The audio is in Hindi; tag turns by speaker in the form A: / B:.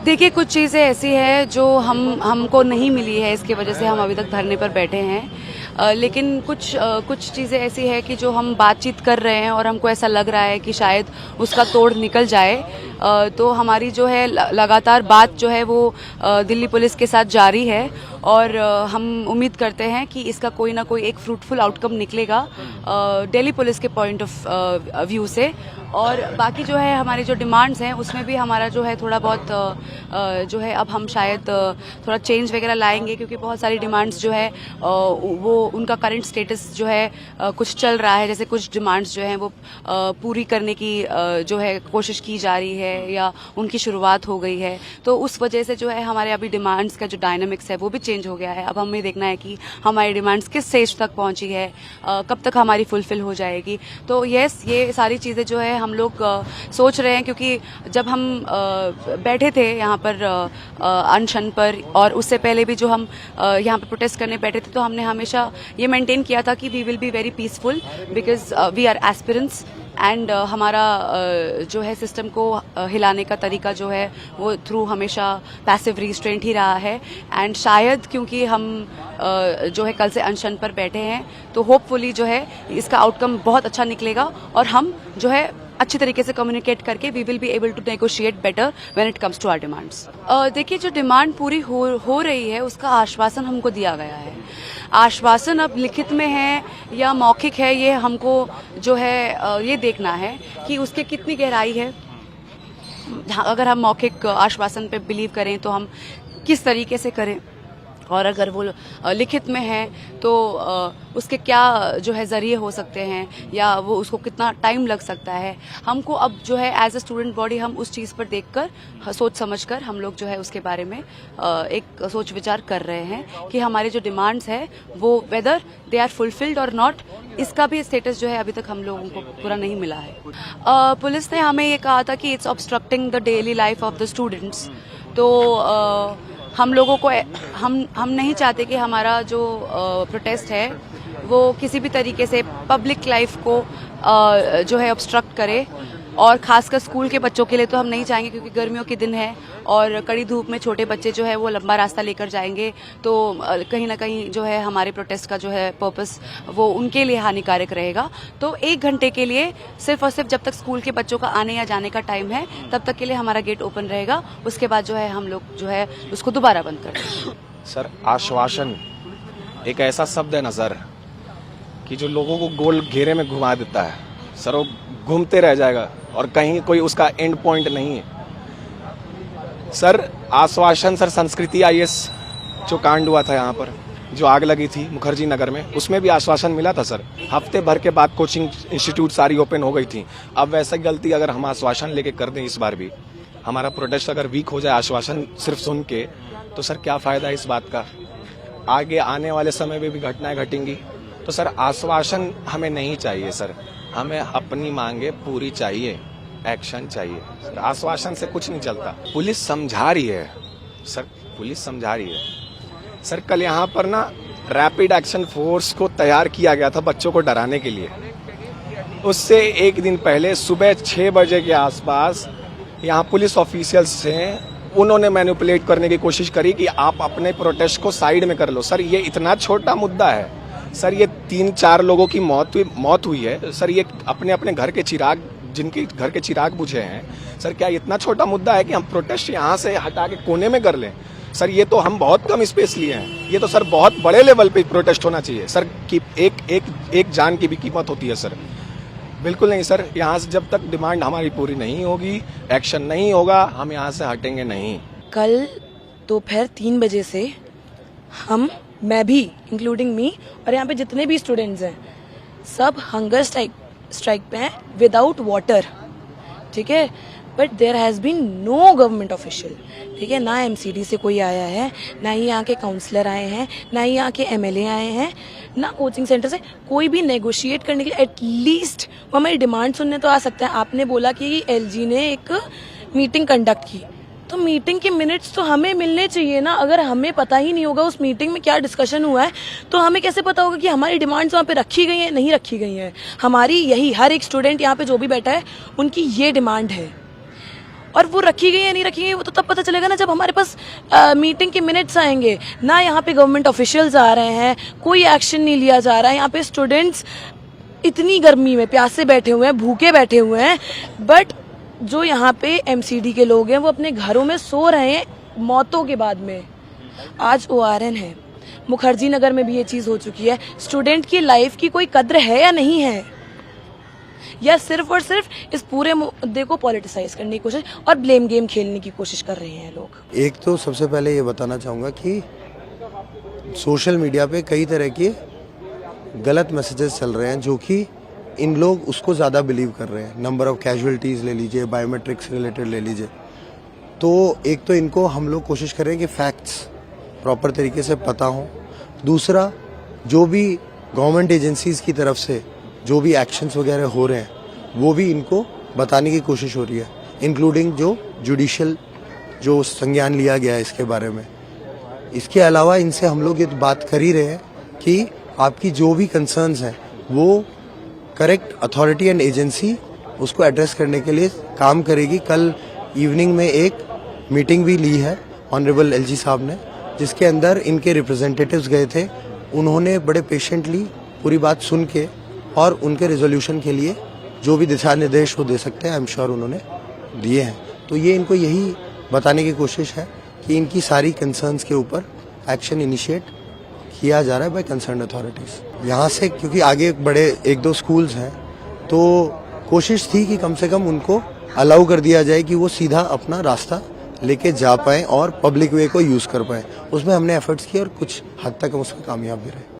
A: देखिए, कुछ चीज़ें ऐसी हैं जो हमको नहीं मिली है, इसकी वजह से हम अभी तक धरने पर बैठे हैं। लेकिन कुछ चीज़ें ऐसी है कि जो हम बातचीत कर रहे हैं और हमको ऐसा लग रहा है कि शायद उसका तोड़ निकल जाए। तो हमारी जो है लगातार बात जो है वो दिल्ली पुलिस के साथ जारी है और हम उम्मीद करते हैं कि इसका कोई ना कोई एक फ्रूटफुल आउटकम निकलेगा दिल्ली पुलिस के पॉइंट ऑफ व्यू से। और बाकी जो है हमारी जो डिमांड्स हैं उसमें भी हमारा जो है थोड़ा बहुत जो है अब हम शायद थोड़ा चेंज वगैरह लाएंगे, क्योंकि बहुत सारी डिमांड्स जो है वो उनका करंट स्टेटस जो है कुछ चल रहा है। जैसे कुछ डिमांड्स जो हैं वो पूरी करने की जो है कोशिश की जा रही है या उनकी शुरुआत हो गई है। तो उस वजह से जो है हमारे अभी डिमांड्स का जो डायनामिक्स है वो भी चेंज हो गया है। अब हमें देखना है कि हमारी डिमांड्स किस स्टेज तक पहुंची है, कब तक हमारी फुलफिल हो जाएगी। तो यस, ये सारी चीज़ें जो है हम लोग सोच रहे हैं, क्योंकि जब हम बैठे थे यहाँ पर अनशन पर और उससे पहले भी जो हम यहाँ पर प्रोटेस्ट करने बैठे थे, तो हमने हमेशा ये मेंटेन किया था कि we will be very peaceful because we are aspirants and हमारा जो है सिस्टम को हिलाने का तरीका जो है वो थ्रू हमेशा पैसिव रिस्ट्रेंट ही रहा है। एंड शायद क्योंकि हम जो है कल से अनशन पर बैठे हैं, तो होपफुली जो है इसका आउटकम बहुत अच्छा निकलेगा और हम जो है अच्छी तरीके से कम्युनिकेट करके we will be able to negotiate better when it comes to our demands. देखिए, जो डिमांड पूरी हो रही है उसका आश्वासन हमको दिया गया है। आश्वासन अब लिखित में है या मौखिक है, ये हमको जो है ये देखना है कि उसके कितनी गहराई है। अगर हम मौखिक आश्वासन पे बिलीव करें तो हम किस तरीके से करें, और अगर वो लिखित में है तो उसके क्या जो है ज़रिए हो सकते हैं या वो उसको कितना टाइम लग सकता है। हमको अब जो है एज अ स्टूडेंट बॉडी हम उस चीज़ पर देखकर सोच समझकर हम लोग जो है उसके बारे में एक सोच विचार कर रहे हैं कि हमारी जो डिमांड्स है वो वेदर दे आर फुलफिल्ड और नॉट, इसका भी स्टेटस जो है अभी तक हम लोगों को पूरा नहीं मिला है। पुलिस ने हमें ये कहा था कि it's obstructing the daily life of the students. तो हम लोगों को हम नहीं चाहते कि हमारा जो प्रोटेस्ट है वो किसी भी तरीके से पब्लिक लाइफ को जो है ऑब्स्ट्रक्ट करे, और खासकर स्कूल के बच्चों के लिए तो हम नहीं चाहेंगे, क्योंकि गर्मियों के दिन है और कड़ी धूप में छोटे बच्चे जो है वो लंबा रास्ता लेकर जाएंगे, तो कहीं ना कहीं जो है हमारे प्रोटेस्ट का जो है पर्पस वो उनके लिए हानिकारक रहेगा। तो 1 घंटे के लिए सिर्फ और सिर्फ जब तक स्कूल के बच्चों का आने या जाने का टाइम है तब तक के लिए हमारा गेट ओपन रहेगा। उसके बाद जो है हम लोग जो है उसको दोबारा बंद कर देंगे।
B: सर, आश्वासन एक ऐसा शब्द है ना सर कि जो लोगों को गोल घेरे में घुमा देता है। सर, वो घूमते रह जाएगा और कहीं कोई उसका एंड पॉइंट नहीं है। सर, आश्वासन, सर संस्कृति आईएएस जो कांड हुआ था यहाँ पर, जो आग लगी थी मुखर्जी नगर में, उसमें भी आश्वासन मिला था सर। हफ्ते भर के बाद कोचिंग इंस्टीट्यूट सारी ओपन हो गई थी। अब वैसा गलती अगर हम आश्वासन लेके कर दें इस बार भी, हमारा प्रोटेस्ट अगर वीक हो जाए आश्वासन सिर्फ सुन के, तो सर क्या फायदा है इस बात का। आगे आने वाले समय में भी घटनाएं घटेंगी। तो सर आश्वासन हमें नहीं चाहिए सर, हमें अपनी मांगे पूरी चाहिए, एक्शन चाहिए सर। आश्वासन से कुछ नहीं चलता। पुलिस समझा रही है सर, पुलिस समझा रही है सर। कल यहाँ पर ना रैपिड एक्शन फोर्स को तैयार किया गया था बच्चों को डराने के लिए। उससे 1 दिन पहले सुबह 6 बजे के आसपास यहाँ पुलिस ऑफिशियल्स हैं, उन्होंने मैनिपुलेट करने की कोशिश करी कि आप अपने प्रोटेस्ट को साइड में कर लो। सर, ये इतना छोटा मुद्दा है सर, ये 3-4 लोगों की मौत हुई है सर। ये अपने अपने घर के चिराग, जिनके घर के चिराग बुझे हैं सर, क्या इतना छोटा मुद्दा है कि हम प्रोटेस्ट यहाँ से हटा के कोने में कर लें? सर, ये तो हम बहुत कम स्पेस लिए हैं। ये तो सर बहुत बड़े लेवल पे प्रोटेस्ट होना चाहिए सर, कि एक जान की भी कीमत होती है सर। बिल्कुल नहीं सर, यहाँ से जब तक डिमांड हमारी पूरी नहीं होगी, एक्शन नहीं होगा, हम यहाँ से हटेंगे नहीं।
C: कल दोपहर 3 बजे से मैं भी इंक्लूडिंग मी और यहाँ पे जितने भी स्टूडेंट्स हैं सब हंगर स्ट्राइक पे हैं विदाउट वाटर, ठीक है। But there has been no government official, ठीक है। ना एमसीडी से कोई आया है, ना ही यहाँ के काउंसलर आए हैं, ना ही यहाँ के एमएलए आए हैं, ना कोचिंग सेंटर से कोई भी नेगोशिएट करने के लिए एटलीस्ट वो हमारी डिमांड सुनने तो आ सकता है। आपने बोला कि एलजी ने एक मीटिंग कंडक्ट की, तो मीटिंग के मिनट्स तो हमें मिलने चाहिए ना। अगर हमें पता ही नहीं होगा उस मीटिंग में क्या डिस्कशन हुआ है, तो हमें कैसे पता होगा कि हमारी डिमांड्स वहाँ पे रखी गई हैं नहीं रखी गई हैं। हमारी यही, हर एक स्टूडेंट यहाँ पे जो भी बैठा है उनकी ये डिमांड है। और वो रखी गई या नहीं रखी गई वो तो तब पता चलेगा ना जब हमारे पास मीटिंग के मिनट्स आएंगे। ना यहाँ पे गवर्नमेंट ऑफिशियल्स आ रहे हैं, कोई एक्शन नहीं लिया जा रहा है। यहाँ पे स्टूडेंट्स इतनी गर्मी में प्यासे बैठे हुए हैं, भूखे बैठे हुए हैं, बट जो यहाँ पे एमसीडी के लोग हैं वो अपने घरों में सो रहे हैं मौतों के बाद में। आज ORN है, मुखर्जी नगर में भी ये चीज़ हो चुकी है। स्टूडेंट की लाइफ की कोई कद्र है या नहीं है, या सिर्फ और सिर्फ इस पूरे मुद्दे को पॉलिटिसाइज करने की कोशिश और ब्लेम गेम खेलने की कोशिश कर रहे हैं लोग।
D: एक तो सबसे पहले ये बताना चाहूँगा कि सोशल मीडिया पे कई तरह के गलत मैसेजेस चल रहे हैं जो कि इन लोग उसको ज़्यादा बिलीव कर रहे हैं। नंबर ऑफ कैजुअलिटीज़ ले लीजिए, बायोमेट्रिक्स रिलेटेड ले लीजिए। तो एक तो इनको हम लोग कोशिश करें कि फैक्ट्स प्रॉपर तरीके से पता हो। दूसरा, जो भी गवर्नमेंट एजेंसीज़ की तरफ से जो भी एक्शंस वगैरह हो रहे हैं वो भी इनको बताने की कोशिश हो रही है, इंक्लूडिंग जो जुडिशियल जो संज्ञान लिया गया है इसके बारे में। इसके अलावा इनसे हम लोग ये बात कर ही रहे हैं कि आपकी जो भी कंसर्न्स हैं वो करेक्ट अथॉरिटी एंड एजेंसी उसको एड्रेस करने के लिए काम करेगी। कल इवनिंग में एक मीटिंग भी ली है ऑनरेबल LG साहब ने, जिसके अंदर इनके रिप्रेजेंटेटिव्स गए थे। उन्होंने बड़े पेशेंटली पूरी बात सुन के और उनके रिजोल्यूशन के लिए जो भी दिशा निर्देश वो दे सकते हैं, आई एम श्योर उन्होंने दिए हैं। तो ये इनको यही बताने की कोशिश है कि इनकी सारी कंसर्न्स के ऊपर एक्शन इनिशिएट किया जा रहा है बाय कंसर्न अथॉरिटीज। यहाँ से क्योंकि आगे बड़े 1-2 स्कूल्स हैं तो कोशिश थी कि कम से कम उनको अलाउ कर दिया जाए कि वो सीधा अपना रास्ता लेके जा पाएं और पब्लिक वे को यूज़ कर पाएं। उसमें हमने एफर्ट्स किए और कुछ हद तक हम उसमें कामयाब भी रहे।